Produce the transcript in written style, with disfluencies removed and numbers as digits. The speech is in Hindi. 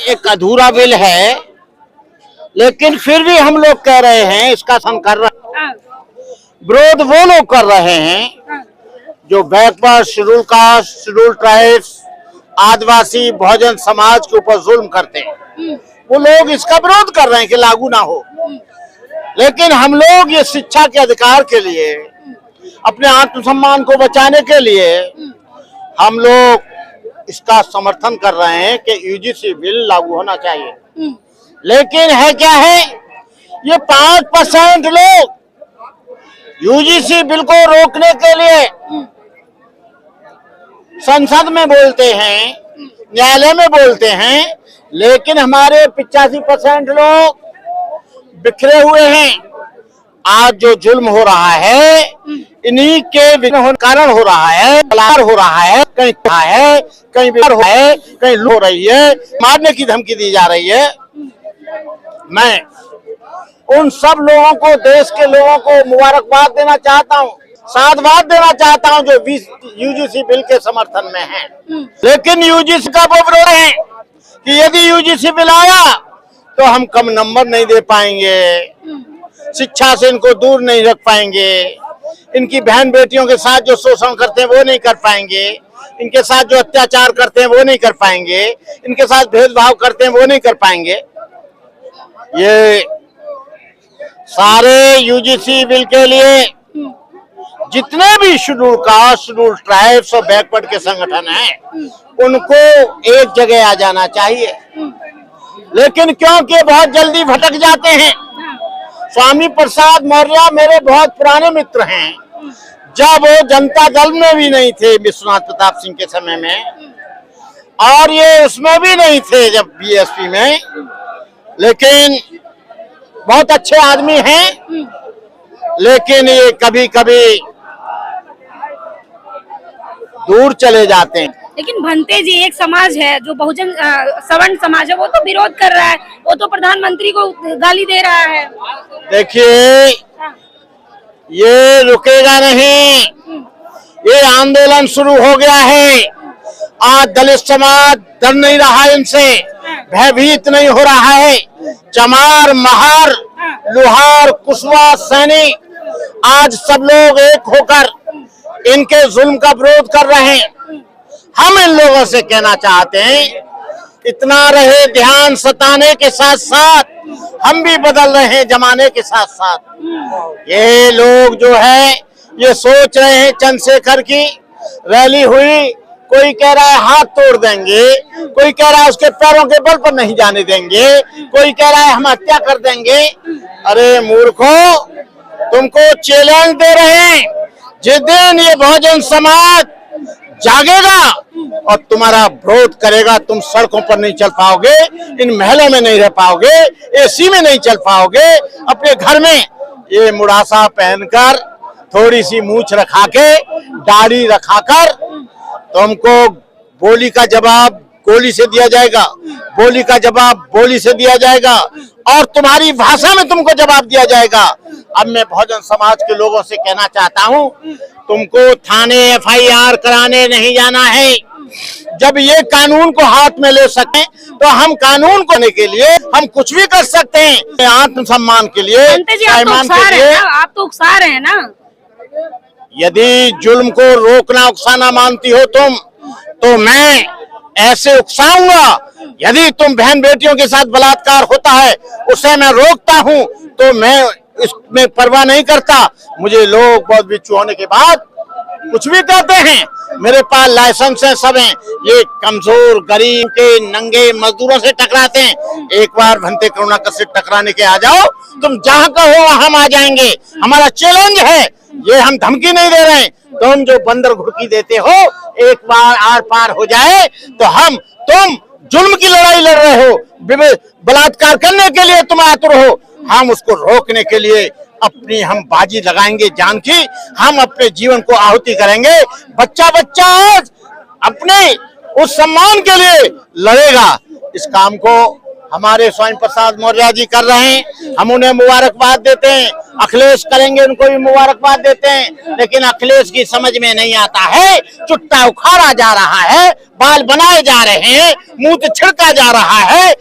एक अधूरा बिल है, लेकिन फिर भी हम लोग कह रहे हैं इसका कर रहे हैं। विरोध वो लोग कर रहे हैं जो backward, schedule caste, schedule tribes, आदिवासी बहुजन समाज के ऊपर जुल्म करते हैं। वो लोग इसका विरोध कर रहे हैं कि लागू ना हो, लेकिन हम लोग ये शिक्षा के अधिकार के लिए, अपने आत्मसम्मान को बचाने के लिए हम लोग इसका समर्थन कर रहे हैं कि यूजीसी बिल लागू होना चाहिए। लेकिन है क्या है, ये 5% लोग यूजीसी बिल को रोकने के लिए संसद में बोलते हैं, न्यायालय में बोलते हैं, लेकिन हमारे 85% लोग बिखरे हुए हैं। आज जो जुल्म हो रहा है इन्हीं के कारण हो रहा है, हो रहा है, कहीं कहीं हो रही है, मारने की धमकी दी जा रही है। मैं उन सब लोगों को, देश के लोगों को मुबारकबाद देना चाहता हूँ, साधुवाद देना चाहता हूँ जो यूजीसी बिल के समर्थन में हैं। लेकिन यूजीसी का वो विरोध है कि यदि यूजीसी बिल आया तो हम कम नंबर नहीं दे पाएंगे, शिक्षा से इनको दूर नहीं रख पाएंगे, इनकी बहन बेटियों के साथ जो शोषण करते हैं वो नहीं कर पाएंगे, इनके साथ जो अत्याचार करते हैं वो नहीं कर पाएंगे, इनके साथ भेदभाव करते हैं वो नहीं कर पाएंगे। ये सारे यूजीसी बिल के लिए जितने भी शेड्यूल कास्ट, शेड्यूल ट्राइब्स और बैकवर्ड के संगठन हैं उनको एक जगह आ जाना चाहिए। लेकिन क्योंकि बहुत जल्दी भटक जाते हैं। स्वामी प्रसाद मौर्य मेरे बहुत पुराने मित्र हैं, जब वो जनता दल में भी नहीं थे विश्वनाथ प्रताप सिंह के समय में, और ये उसमें भी नहीं थे जब बीएसपी में, लेकिन बहुत अच्छे आदमी हैं। लेकिन ये कभी कभी दूर चले जाते हैं। लेकिन भंते जी, एक समाज है जो बहुजन सवर्ण समाज है, वो तो विरोध कर रहा है, वो तो प्रधानमंत्री को गाली दे रहा है। देखिए, ये रुकेगा नहीं, ये आंदोलन शुरू हो गया है। आज दलित समाज डर नहीं रहा, इनसे भयभीत नहीं हो रहा है। चमार, महार, लोहार, कुशवा, सैनी, आज सब लोग एक होकर इनके जुल्म का विरोध कर रहे हैं। हम इन लोगों से कहना चाहते हैं, इतना रहे ध्यान सताने के साथ साथ हम भी बदल रहे हैं जमाने के साथ साथ। ये लोग जो है ये सोच रहे हैं चंद्रशेखर की रैली हुई, कोई कह रहा है हाथ तोड़ देंगे, कोई कह रहा है उसके पैरों के बल पर नहीं जाने देंगे, कोई कह रहा है हम हत्या कर देंगे। अरे मूर्खों, तुमको चैलेंज दे रहे हैं, जिस दिन ये बहुजन समाज जागेगा और तुम्हारा विरोध करेगा, तुम सड़कों पर नहीं चल पाओगे, इन महलों में नहीं रह पाओगे, एसी में नहीं चल पाओगे, अपने घर में ये मुड़ासा पहनकर, थोड़ी सी मूछ रखा के, दाढ़ी रखाकर तुमको बोली का जवाब गोली से दिया जाएगा, बोली का जवाब बोली से दिया जाएगा, और तुम्हारी भाषा में तुमको जवाब दिया जाएगा। अब मैं बहुजन समाज के लोगों से कहना चाहता हूँ, तुमको थाने एफआईआर कराने नहीं जाना है। जब ये कानून को हाथ में ले सके तो हम कानून को करने के लिए हम कुछ भी कर सकते हैं। आत्मसम्मान के लिए, आप तो उकसा रहे हैं ना। यदि जुल्म को रोकना उकसाना मानती हो तुम, तो मैं ऐसे उकसाऊंगा। यदि तुम बहन बेटियों के साथ बलात्कार होता है उसे मैं रोकता हूँ, तो मैं इसमें परवाह नहीं करता। मुझे लोग बहुत बिच्छू होने के बाद कुछ भी कहते हैं, मेरे पास लाइसेंस है, सब हैं। ये कमजोर, गरीब के, नंगे मजदूरों से टकराते हैं। एक बार भंते करुणाकर से टकराने के आ जाओ, तुम जहाँ कहो हम आ जाएंगे। हमारा चैलेंज है, ये हम धमकी नहीं दे रहे हैं। तुम जो बंदर घुड़की देते हो, एक बार आर पार हो जाए तो तुम जुल्म की लड़ाई लड़ रहे हो, बलात्कार करने के लिए तुम आतुर हो। हम उसको रोकने के लिए हम बाजी लगाएंगे जान की, हम अपने जीवन को आहुति करेंगे। बच्चा आज अपने उस सम्मान के लिए लड़ेगा। इस काम को हमारे स्वयं प्रसाद मौर्य जी कर रहे हैं, हम उन्हें मुबारकबाद देते हैं। अखिलेश करेंगे, उनको भी मुबारकबाद देते हैं। लेकिन अखिलेश की समझ में नहीं आता है, चुट्टा उखाड़ा जा रहा है, बाल बनाए जा रहे हैं, मुंह छिड़का जा रहा है।